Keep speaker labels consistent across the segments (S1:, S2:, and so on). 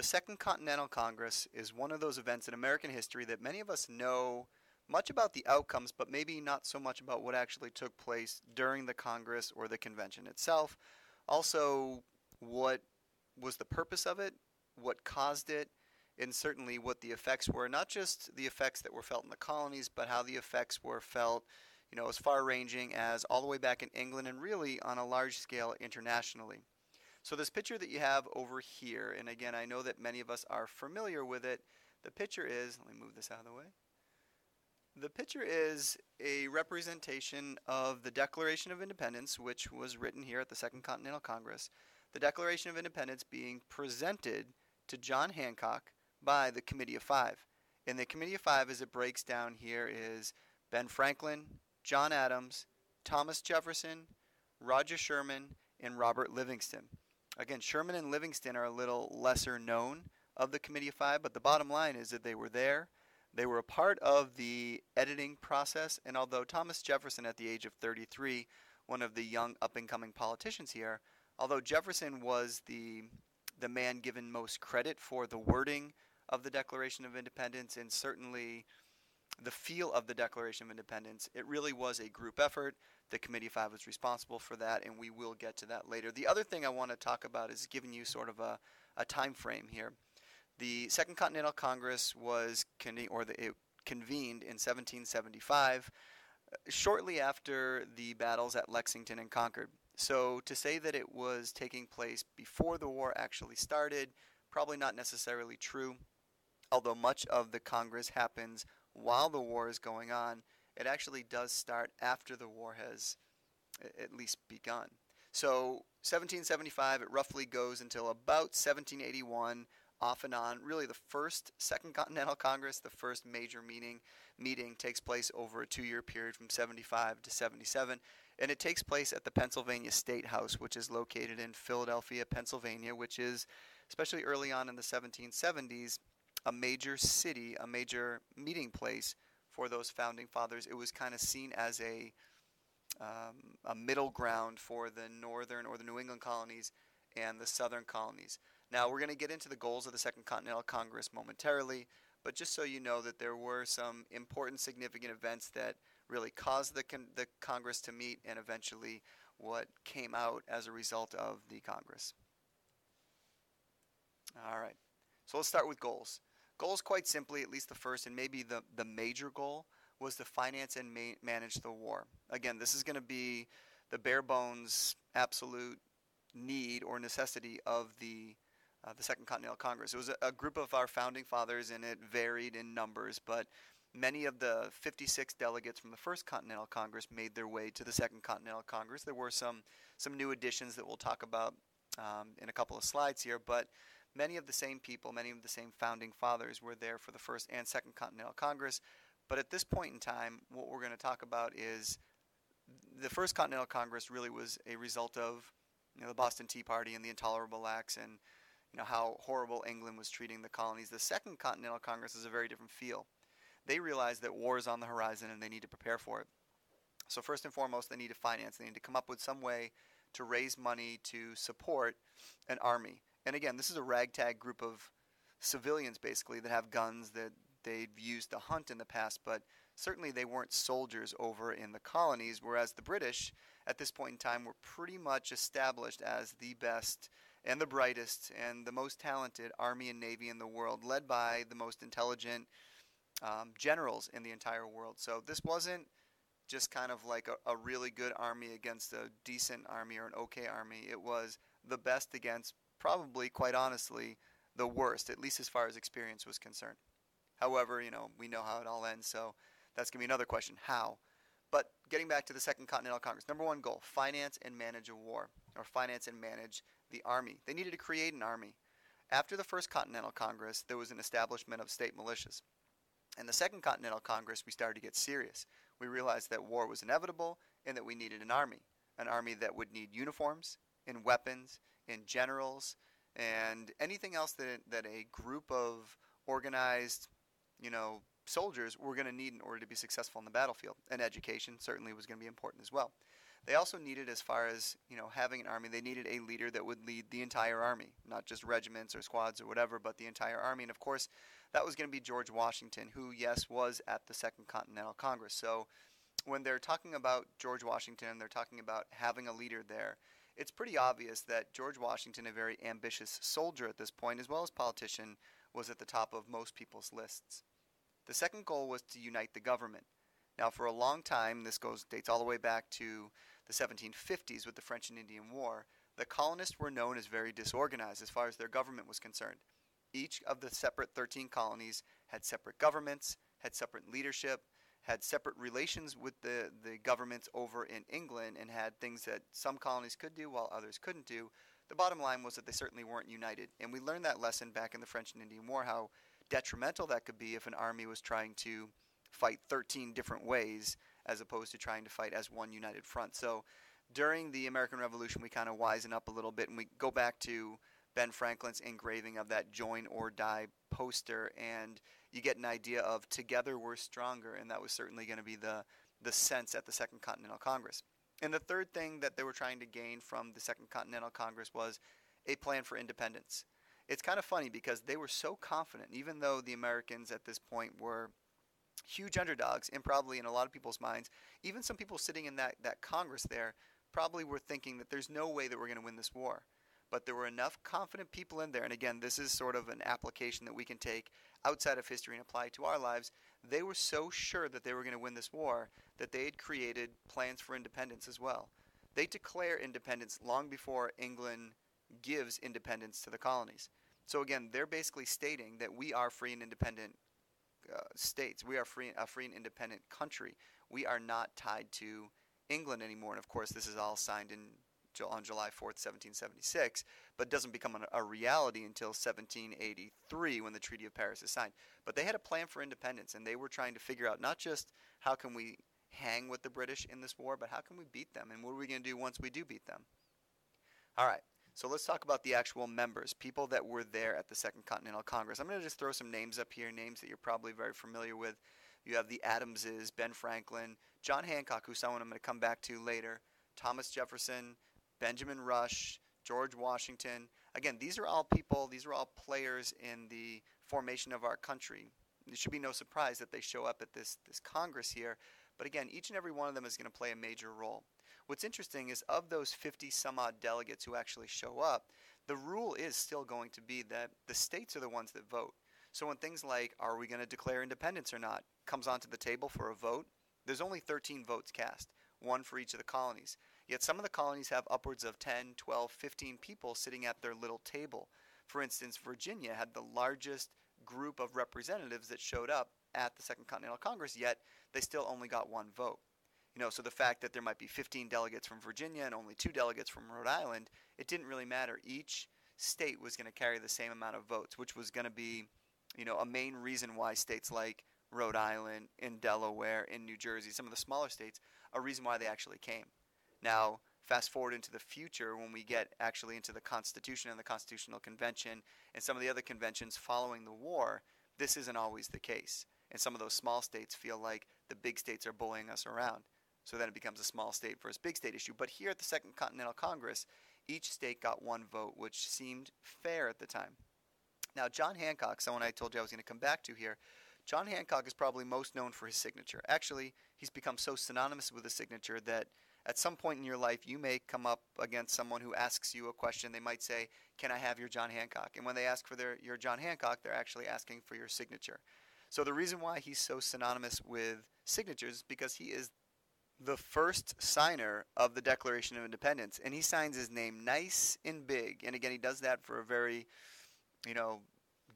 S1: The Second Continental Congress is one of those events in American history that many of us know much about the outcomes, but maybe not so much about what actually took place during the Congress or the convention itself. Also, what was the purpose of it, what caused it, and certainly what the effects were. Not just the effects that were felt in the colonies, but how the effects were felt, as far ranging as all the way back in England and really on a large scale internationally. So this picture that you have over here, and again, I know that many of us are familiar with it. The picture is, let me move this out of the way. The picture is a representation of the Declaration of Independence, which was written here at the Second Continental Congress. The Declaration of Independence being presented to John Hancock by the Committee of Five. And the Committee of Five, as it breaks down here, is Ben Franklin, John Adams, Thomas Jefferson, Roger Sherman, and Robert Livingston. Again, Sherman and Livingston are a little lesser known of the Committee of Five, but the bottom line is that they were there. They were a part of the editing process, and although Thomas Jefferson, at the age of 33, one of the young up-and-coming politicians here, although Jefferson was the man given most credit for the wording of the Declaration of Independence and certainly the feel of the Declaration of Independence, it really was a group effort. The Committee of Five was responsible for that, and we will get to that later. The other thing I want to talk about is giving you sort of a time frame here. The Second Continental Congress was it convened in 1775, shortly after the battles at Lexington and Concord. So to say that it was taking place before the war actually started, probably not necessarily true. Although much of the Congress happens while the war is going on, it actually does start after the war has at least begun. So 1775, it roughly goes until about 1781, off and on. Really the first Second Continental Congress, the first major meeting takes place over a 2-year period from 75 to 77. And it takes place at the Pennsylvania State House, which is located in Philadelphia, Pennsylvania, which is, especially early on in the 1770s, a major city, a major meeting place for those founding fathers. It was kind of seen as a middle ground for the northern or the New England colonies and the southern colonies. Now, we're going to get into the goals of the Second Continental Congress momentarily, but just so you know that there were some important, significant events that really caused the Congress to meet and eventually what came out as a result of the Congress. All right, so let's start with goals. Goals, quite simply, at least the first and maybe the major goal, was to finance and manage the war. Again, this is going to be the bare bones, absolute need or necessity of the Second Continental Congress. It was a group of our founding fathers, and it varied in numbers, but many of the 56 delegates from the First Continental Congress made their way to the Second Continental Congress. There were some new additions that we'll talk about in a couple of slides here, but many of the same people, many of the same founding fathers were there for the First and Second Continental Congress. But at this point in time, what we're going to talk about is the First Continental Congress really was a result of the Boston Tea Party and the Intolerable Acts and how horrible England was treating the colonies. The Second Continental Congress is a very different feel. They realize that war is on the horizon and they need to prepare for it. So first and foremost, they need to finance. They need to come up with some way to raise money to support an army. And again, this is a ragtag group of civilians basically that have guns that they've used to hunt in the past, but certainly they weren't soldiers over in the colonies, whereas the British at this point in time were pretty much established as the best and the brightest and the most talented army and navy in the world, led by the most intelligent generals in the entire world. So this wasn't just kind of like a really good army against a decent army or an okay army. It was the best against probably, quite honestly, the worst, at least as far as experience was concerned. However, we know how it all ends, so that's going to be another question, how? But getting back to the Second Continental Congress, number one goal, finance and manage a war, or finance and manage the army. They needed to create an army. After the First Continental Congress, there was an establishment of state militias. In the Second Continental Congress, we started to get serious. We realized that war was inevitable and that we needed an army that would need uniforms and weapons and generals and anything else that a group of organized, soldiers were going to need in order to be successful in the battlefield. And education certainly was going to be important as well. They also needed, as far as having an army, they needed a leader that would lead the entire army, not just regiments or squads or whatever, but the entire army. And of course, that was going to be George Washington, who, yes, was at the Second Continental Congress. So when they're talking about George Washington, they're talking about having a leader there. It's pretty obvious that George Washington, a very ambitious soldier at this point, as well as politician, was at the top of most people's lists. The second goal was to unite the government. Now, for a long time, this dates all the way back to the 1750s with the French and Indian War, the colonists were known as very disorganized as far as their government was concerned. Each of the separate 13 colonies had separate governments, had separate leadership, had separate relations with the governments over in England, and had things that some colonies could do while others couldn't do. The bottom line was that they certainly weren't united. And we learned that lesson back in the French and Indian War, how detrimental that could be if an army was trying to fight 13 different ways as opposed to trying to fight as one united front. So during the American Revolution, we kind of wisen up a little bit, and we go back to Ben Franklin's engraving of that join or die poster, and you get an idea of together we're stronger, and that was certainly going to be the sense at the Second Continental Congress. And the third thing that they were trying to gain from the Second Continental Congress was a plan for independence. It's kind of funny because they were so confident, even though the Americans at this point were huge underdogs, and probably in a lot of people's minds, even some people sitting in that Congress there probably were thinking that there's no way that we're going to win this war. But there were enough confident people in there, and again, this is sort of an application that we can take outside of history and apply to our lives. They were so sure that they were going to win this war that they had created plans for independence as well. They declare independence long before England gives independence to the colonies. So again, they're basically stating that we are free and independent states. We are a free and independent country. We are not tied to England anymore. And of course, this is all signed on July 4th, 1776, but doesn't become a reality until 1783 when the Treaty of Paris is signed. But they had a plan for independence, and they were trying to figure out not just how can we hang with the British in this war, but how can we beat them, and what are we going to do once we do beat them? All right, so let's talk about the actual members, people that were there at the Second Continental Congress. I'm going to just throw some names up here, names that you're probably very familiar with. You have the Adamses, Ben Franklin, John Hancock, who's someone I'm going to come back to later, Thomas Jefferson, Benjamin Rush, George Washington. Again, these are all people, these are all players in the formation of our country. It should be no surprise that they show up at this Congress here. But again, each and every one of them is going to play a major role. What's interesting is of those 50 some odd delegates who actually show up, the rule is still going to be that the states are the ones that vote. So when things like, are we going to declare independence or not, comes onto the table for a vote, there's only 13 votes cast, one for each of the colonies. Yet some of the colonies have upwards of 10, 12, 15 people sitting at their little table. For instance, Virginia had the largest group of representatives that showed up at the Second Continental Congress, yet they still only got one vote. So the fact that there might be 15 delegates from Virginia and only 2 delegates from Rhode Island, it didn't really matter. Each state was going to carry the same amount of votes, which was going to be, a main reason why states like Rhode Island, in Delaware, in New Jersey, some of the smaller states, a reason why they actually came. Now, fast forward into the future when we get actually into the Constitution and the Constitutional Convention and some of the other conventions following the war, this isn't always the case. And some of those small states feel like the big states are bullying us around. So then it becomes a small state versus big state issue. But here at the Second Continental Congress, each state got one vote, which seemed fair at the time. Now, John Hancock, someone I told you I was going to come back to here, John Hancock is probably most known for his signature. Actually, he's become so synonymous with his signature that at some point in your life, you may come up against someone who asks you a question. They might say, can I have your John Hancock? And when they ask for your John Hancock, they're actually asking for your signature. So the reason why he's so synonymous with signatures is because he is the first signer of the Declaration of Independence. And he signs his name nice and big. And again, he does that for a very,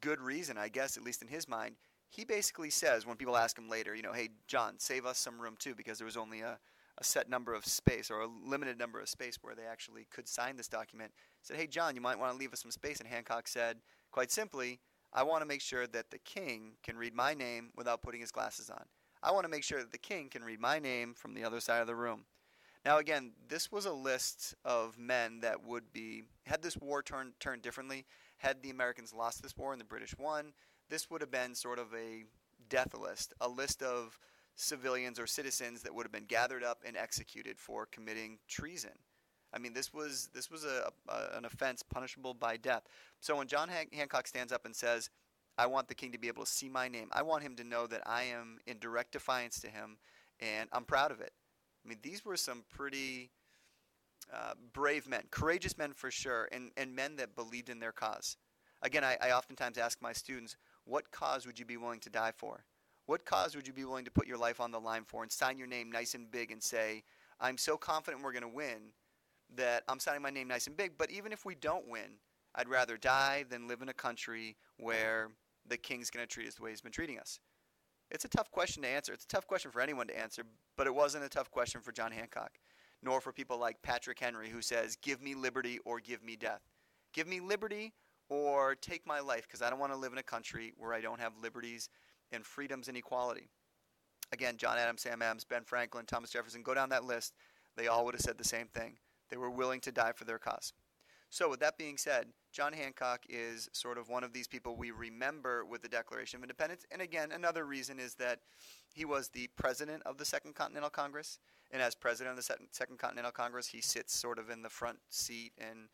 S1: good reason, I guess, at least in his mind. He basically says, when people ask him later, hey, John, save us some room too, because there was only a set number of space or a limited number of space where they actually could sign this document. Said, hey, John, you might want to leave us some space. And Hancock said, quite simply, I want to make sure that the king can read my name without putting his glasses on. I want to make sure that the king can read my name from the other side of the room. Now, again, this was a list of men that had this war turned differently, had the Americans lost this war and the British won, this would have been sort of a death list, a list of civilians or citizens that would have been gathered up and executed for committing treason. I mean, this was an offense punishable by death. So when John Hancock stands up and says, I want the king to be able to see my name, I want him to know that I am in direct defiance to him, and I'm proud of it. I mean, these were some pretty brave men, courageous men for sure, and men that believed in their cause. Again, I oftentimes ask my students, what cause would you be willing to die for? What cause would you be willing to put your life on the line for and sign your name nice and big and say, I'm so confident we're going to win that I'm signing my name nice and big, but even if we don't win, I'd rather die than live in a country where the king's going to treat us the way he's been treating us. It's a tough question to answer. It's a tough question for anyone to answer, but it wasn't a tough question for John Hancock, nor for people like Patrick Henry, who says, give me liberty or give me death. Give me liberty or take my life, because I don't want to live in a country where I don't have liberties and freedoms and equality. Again, John Adams, Sam Adams, Ben Franklin, Thomas Jefferson, go down that list. They all would have said the same thing. They were willing to die for their cause. So with that being said, John Hancock is sort of one of these people we remember with the Declaration of Independence. And again, another reason is that he was the president of the Second Continental Congress. And as president of the Second Continental Congress, he sits sort of in the front seat, and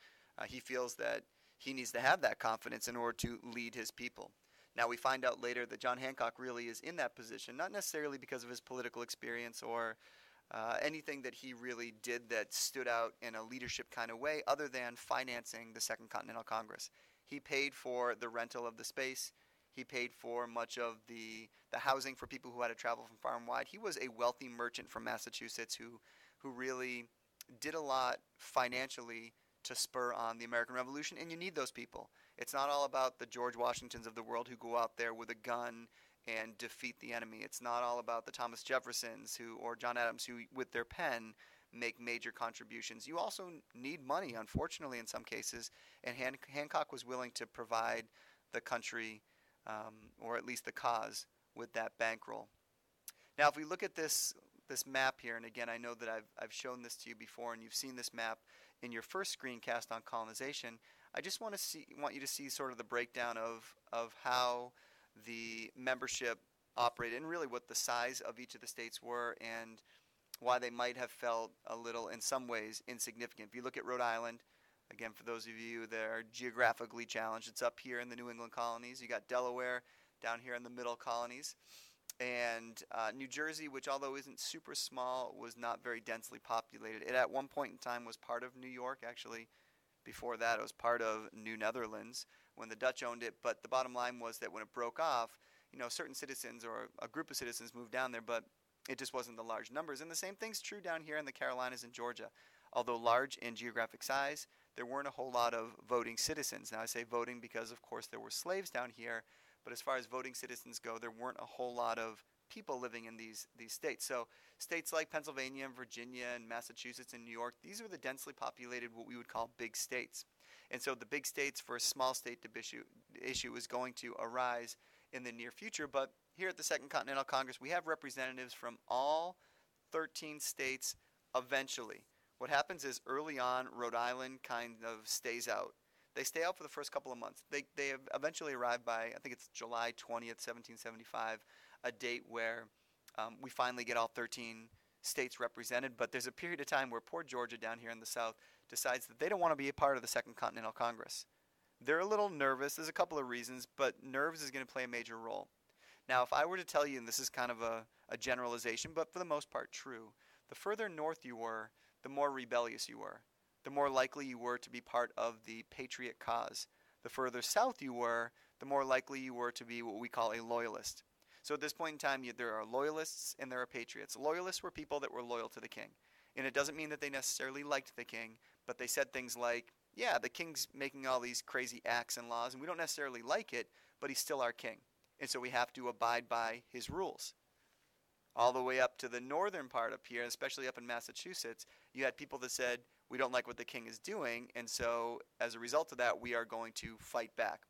S1: he feels that he needs to have that confidence in order to lead his people. Now, we find out later that John Hancock really is in that position, not necessarily because of his political experience or anything that he really did that stood out in a leadership kind of way, other than financing the Second Continental Congress. He paid for the rental of the space. He paid for much of the housing for people who had to travel from far and wide. He was a wealthy merchant from Massachusetts who really did a lot financially to spur on the American Revolution, and you need those people. It's not all about the George Washingtons of the world who go out there with a gun and defeat the enemy. It's not all about the Thomas Jeffersons or John Adams who, with their pen, make major contributions. You also need money, unfortunately, in some cases, and Hancock was willing to provide the country, or at least the cause, with that bankroll. Now, if we look at this map here, and again, I know that I've shown this to you before, and you've seen this map in your first screencast on colonization. I just want you to see sort of the breakdown of how the membership operated, and really what the size of each of the states were, and why they might have felt a little, in some ways, insignificant. If you look at Rhode Island, again, for those of you that are geographically challenged, it's up here in the New England colonies. You got Delaware down here in the middle colonies. And New Jersey, which although isn't super small, was not very densely populated. It at one point in time was part of New York. Actually, before that, it was part of New Netherlands when the Dutch owned it. But the bottom line was that when it broke off, certain citizens or a group of citizens moved down there, but it just wasn't the large numbers. And the same thing's true down here in the Carolinas and Georgia. Although large in geographic size, there weren't a whole lot of voting citizens. Now, I say voting because, of course, there were slaves down here. But as far as voting citizens go, there weren't a whole lot of people living in these states. So states like Pennsylvania and Virginia and Massachusetts and New York, these are the densely populated, what we would call big states. And so the big states for a small state issue is going to arise in the near future. But here at the Second Continental Congress, we have representatives from all 13 states eventually. What happens is early on, Rhode Island kind of stays out. They stay out for the first couple of months. They have eventually arrived by, I think it's July 20th, 1775, a date where we finally get all 13 states represented. But there's a period of time where poor Georgia down here in the South decides that they don't want to be a part of the Second Continental Congress. They're a little nervous. There's a couple of reasons, but nerves is going to play a major role. Now, if I were to tell you, and this is kind of a generalization, but for the most part true, the further north you were, the more rebellious you were. The more likely you were to be part of the patriot cause. The further south you were, the more likely you were to be what we call a loyalist. So at this point in time, there are loyalists and there are patriots. Loyalists were people that were loyal to the king. And it doesn't mean that they necessarily liked the king, but they said things like, yeah, the king's making all these crazy acts and laws, and we don't necessarily like it, but he's still our king. And so we have to abide by his rules. All the way up to the northern part up here, especially up in Massachusetts, you had people that said, we don't like what the king is doing, and so as a result of that, we are going to fight back.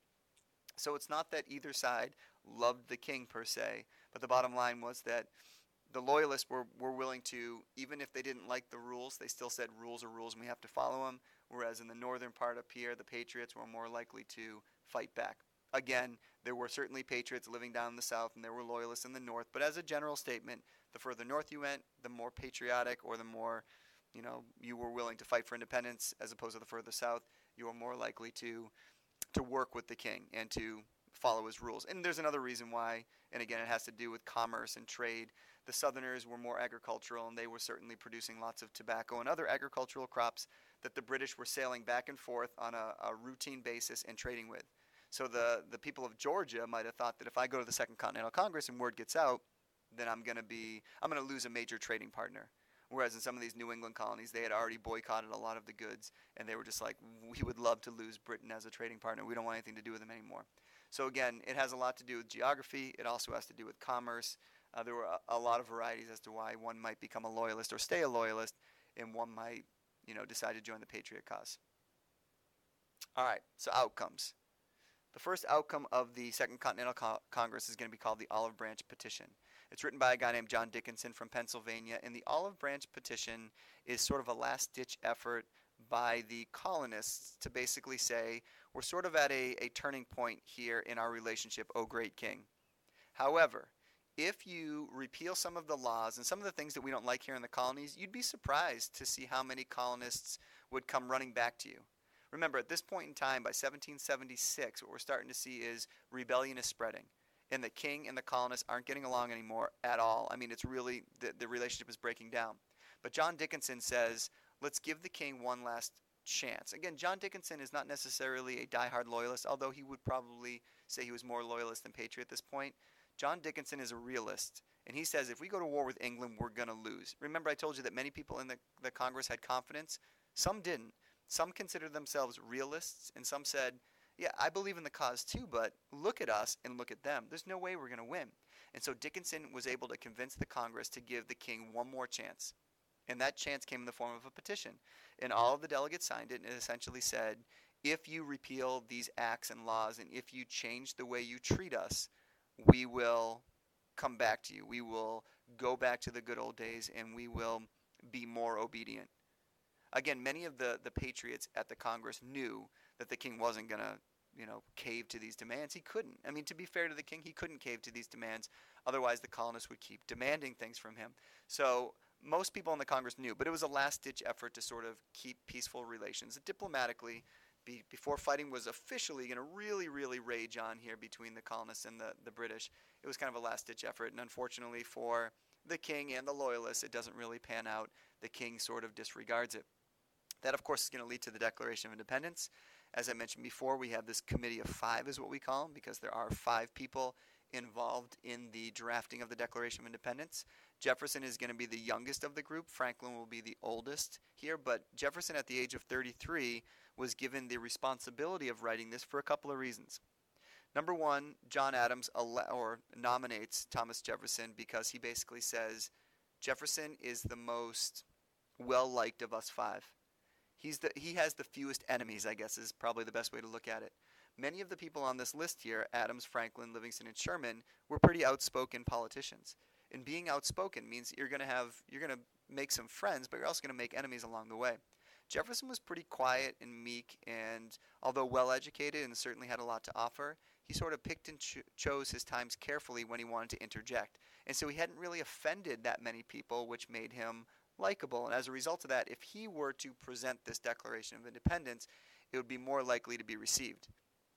S1: So it's not that either side loved the king per se, but the bottom line was that the loyalists were willing to, even if they didn't like the rules, they still said rules are rules and we have to follow them, whereas in the northern part up here, the patriots were more likely to fight back. Again, there were certainly patriots living down in the south and there were loyalists in the north, but as a general statement, The further north you went, the more patriotic, or the more, you were willing to fight for independence, as opposed to the further south, you were more likely to work with the king and to follow his rules. And there's another reason why, and again, it has to do with commerce and trade. The Southerners were more agricultural, and they were certainly producing lots of tobacco and other agricultural crops that the British were sailing back and forth on a routine basis and trading with. So the people of Georgia might have thought that if I go to the Second Continental Congress and word gets out, then I'm going to lose a major trading partner. Whereas in some of these New England colonies, they had already boycotted a lot of the goods, and they were just like, we would love to lose Britain as a trading partner. We don't want anything to do with them anymore. So again, it has a lot to do with geography. It also has to do with commerce. There were a lot of varieties as to why one might become a loyalist or stay a loyalist, and one might, decide to join the patriot cause. All right, so outcomes. The first outcome of the Second Continental Congress is going to be called the Olive Branch Petition. It's written by a guy named John Dickinson from Pennsylvania, and the Olive Branch Petition is sort of a last-ditch effort by the colonists to basically say, we're sort of at a turning point here in our relationship, O great king. However, if you repeal some of the laws and some of the things that we don't like here in the colonies, you'd be surprised to see how many colonists would come running back to you. Remember, at this point in time, by 1776, what we're starting to see is rebellion is spreading. And the king and the colonists aren't getting along anymore at all. I mean, it's really, the relationship is breaking down. But John Dickinson says, let's give the king one last chance. Again, John Dickinson is not necessarily a diehard loyalist, although he would probably say he was more loyalist than patriot at this point. John Dickinson is a realist, and he says if we go to war with England, we're going to lose. Remember, I told you that many people in the Congress had confidence. Some didn't. Some considered themselves realists, and some said, yeah, I believe in the cause too, but look at us and look at them. There's no way we're going to win. And so Dickinson was able to convince the Congress to give the king one more chance. And that chance came in the form of a petition. And all of the delegates signed it, and it essentially said, if you repeal these acts and laws, and if you change the way you treat us, we will come back to you. We will go back to the good old days, and we will be more obedient. Again, many of the patriots at the Congress knew that the king wasn't going to, cave to these demands. He couldn't. I mean, to be fair to the king, he couldn't cave to these demands. Otherwise, the colonists would keep demanding things from him. So most people in the Congress knew, but it was a last-ditch effort to sort of keep peaceful relations diplomatically before fighting was officially going to really, really rage on here between the colonists and the British. It was kind of a last-ditch effort, and unfortunately for the king and the loyalists, it doesn't really pan out. The king sort of disregards it. That, of course, is going to lead to the Declaration of Independence. As I mentioned before, we have this committee of five is what we call them, because there are 5 people involved in the drafting of the Declaration of Independence. Jefferson is going to be the youngest of the group. Franklin will be the oldest here, but Jefferson at the age of 33 was given the responsibility of writing this for a couple of reasons. Number one, John Adams nominates Thomas Jefferson because he basically says Jefferson is the most well-liked of us 5. He has the fewest enemies, I guess, is probably the best way to look at it. Many of the people on this list here, Adams, Franklin, Livingston, and Sherman, were pretty outspoken politicians. And being outspoken means you're going to make some friends, but you're also going to make enemies along the way. Jefferson was pretty quiet and meek, and although well-educated and certainly had a lot to offer, he sort of picked and chose his times carefully when he wanted to interject. And so he hadn't really offended that many people, which made him likable. And as a result of that, if he were to present this Declaration of Independence, it would be more likely to be received.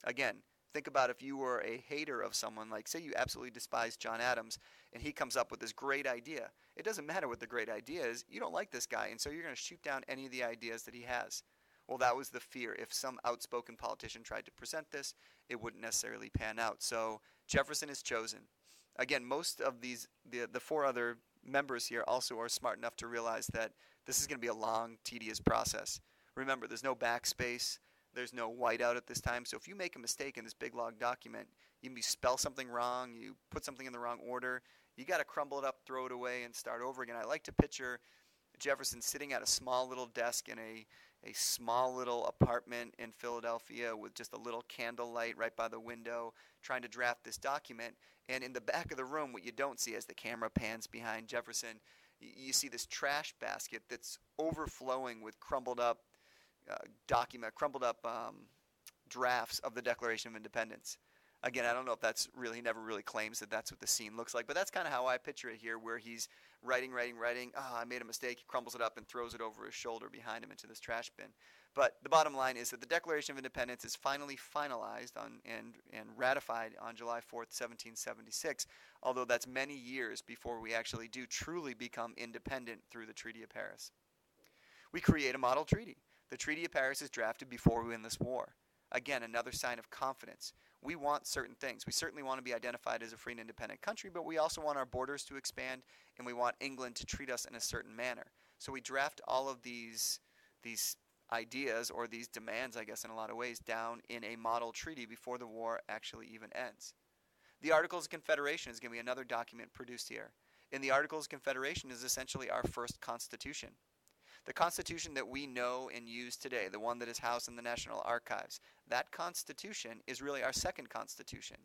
S1: Again, think about if you were a hater of someone, like say you absolutely despise John Adams, and he comes up with this great idea. It doesn't matter what the great idea is. You don't like this guy, and so you're going to shoot down any of the ideas that he has. Well, that was the fear. If some outspoken politician tried to present this, it wouldn't necessarily pan out. So Jefferson is chosen. Again, most of the 4 other members here also are smart enough to realize that this is going to be a long, tedious process. Remember, there's no backspace. There's no whiteout at this time. So if you make a mistake in this big log document, you spell something wrong, you put something in the wrong order, you got to crumble it up, throw it away, and start over again. I like to picture Jefferson sitting at a small little desk in a small little apartment in Philadelphia with just a little candlelight right by the window trying to draft this document. And in the back of the room, what you don't see as the camera pans behind Jefferson, you see this trash basket that's overflowing with crumbled up drafts of the Declaration of Independence. Again, I don't know if that's really, he never really claims that that's what the scene looks like, but that's kind of how I picture it here, where he's writing. Oh, I made a mistake. He crumbles it up and throws it over his shoulder behind him into this trash bin. But the bottom line is that the Declaration of Independence is finally finalized and ratified on July 4th, 1776, although that's many years before we actually do truly become independent through the Treaty of Paris. We create a model treaty. The Treaty of Paris is drafted before we win this war. Again, another sign of confidence. We want certain things. We certainly want to be identified as a free and independent country, but we also want our borders to expand, and we want England to treat us in a certain manner. So we draft all of these ideas, or these demands, I guess in a lot of ways, down in a model treaty before the war actually even ends. The Articles of Confederation is going to be another document produced here. In the Articles of Confederation is essentially our first constitution. The Constitution that we know and use today, the one that is housed in the National Archives, that Constitution is really our second Constitution.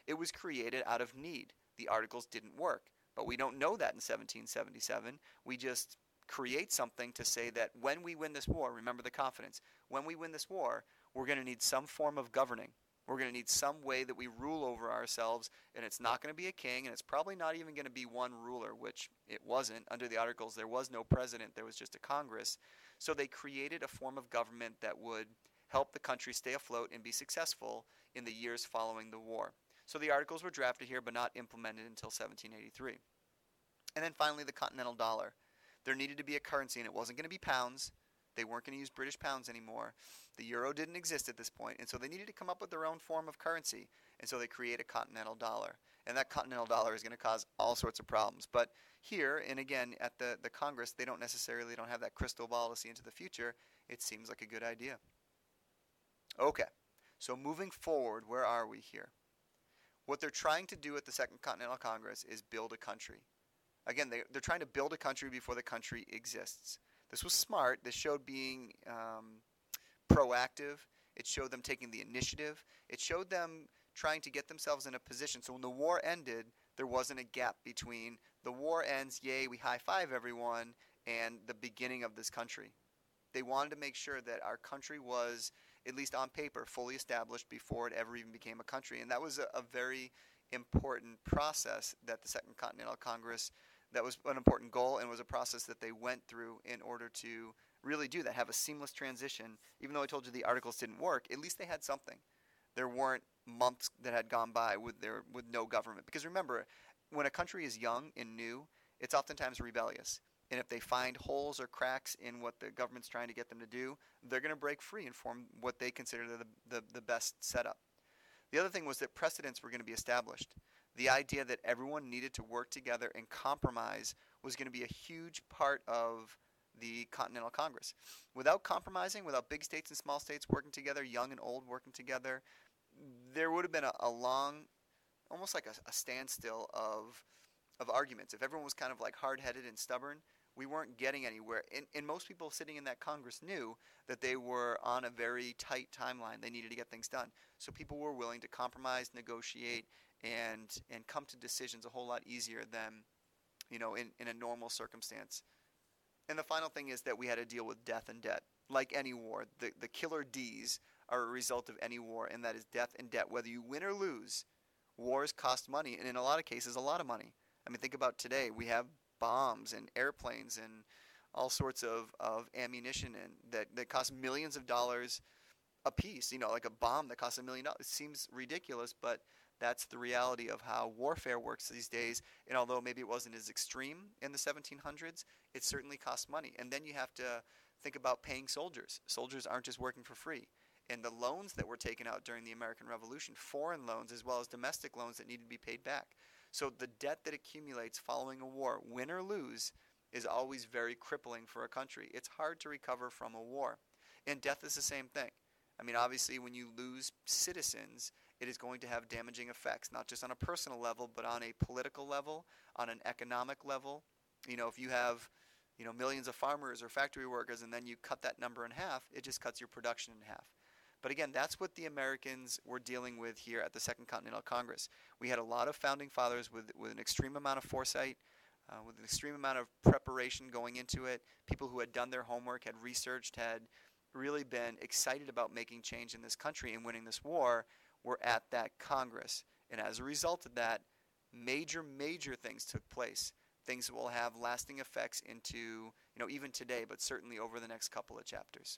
S1: It was created out of need. The Articles didn't work, but we don't know that in 1777. We just create something to say that when we win this war, remember the confidence, when we win this war, we're going to need some form of governing. We're going to need some way that we rule over ourselves, and it's not going to be a king, and it's probably not even going to be one ruler, which it wasn't. Under the Articles, there was no president, there was just a Congress. So they created a form of government that would help the country stay afloat and be successful in the years following the war. So the Articles were drafted here, but not implemented until 1783. And then finally, the Continental Dollar. There needed to be a currency, and it wasn't going to be pounds. They weren't going to use British pounds anymore. The euro didn't exist at this point, and so they needed to come up with their own form of currency. And so they create a continental dollar. And that continental dollar is going to cause all sorts of problems. But here, and again, at the Congress, they don't have that crystal ball to see into the future. It seems like a good idea. Okay, so moving forward, where are we here? What they're trying to do at the Second Continental Congress is build a country. Again, they're trying to build a country before the country exists. This was smart. This showed being proactive. It showed them taking the initiative. It showed them trying to get themselves in a position. So when the war ended, there wasn't a gap between the war ends, yay, we high-five everyone, and the beginning of this country. They wanted to make sure that our country was, at least on paper, fully established before it ever even became a country. And that was a very important process that the Second Continental Congress, that was an important goal, and was a process that they went through in order to really do that, have a seamless transition. Even though I told you the Articles didn't work, at least they had something. There weren't months that had gone by with no government. Because remember, when a country is young and new, it's oftentimes rebellious. And if they find holes or cracks in what the government's trying to get them to do, they're going to break free and form what they consider the best setup. The other thing was that precedents were going to be established. The idea that everyone needed to work together and compromise was going to be a huge part of the Continental Congress. Without compromising, without big states and small states working together, young and old working together, there would have been a long, almost like a standstill of arguments. If everyone was kind of like hard-headed and stubborn, we weren't getting anywhere. And most people sitting in that Congress knew that they were on a very tight timeline. They needed to get things done. So people were willing to compromise, negotiate, and come to decisions a whole lot easier than, in a normal circumstance. And the final thing is that we had to deal with death and debt. Like any war, the killer D's are a result of any war, and that is death and debt. Whether you win or lose, wars cost money, and in a lot of cases, a lot of money. I mean, think about today. We have bombs and airplanes and all sorts of ammunition that cost millions of dollars a piece. Like a bomb that costs $1 million. It seems ridiculous, but that's the reality of how warfare works these days. And although maybe it wasn't as extreme in the 1700s, it certainly costs money. And then you have to think about paying soldiers. Soldiers aren't just working for free. And the loans that were taken out during the American Revolution, foreign loans as well as domestic loans that needed to be paid back. So the debt that accumulates following a war, win or lose, is always very crippling for a country. It's hard to recover from a war. And death is the same thing. I mean, obviously, when you lose citizens, it is going to have damaging effects, not just on a personal level, but on a political level, on an economic level. If you have, millions of farmers or factory workers and then you cut that number in half, it just cuts your production in half. But again, that's what the Americans were dealing with here at the Second Continental Congress. We had a lot of founding fathers with an extreme amount of foresight, with an extreme amount of preparation going into it, people who had done their homework, had researched, had really been excited about making change in this country and winning this war, were at that Congress. And as a result of that, major things took place. Things that will have lasting effects into, even today, but certainly over the next couple of chapters.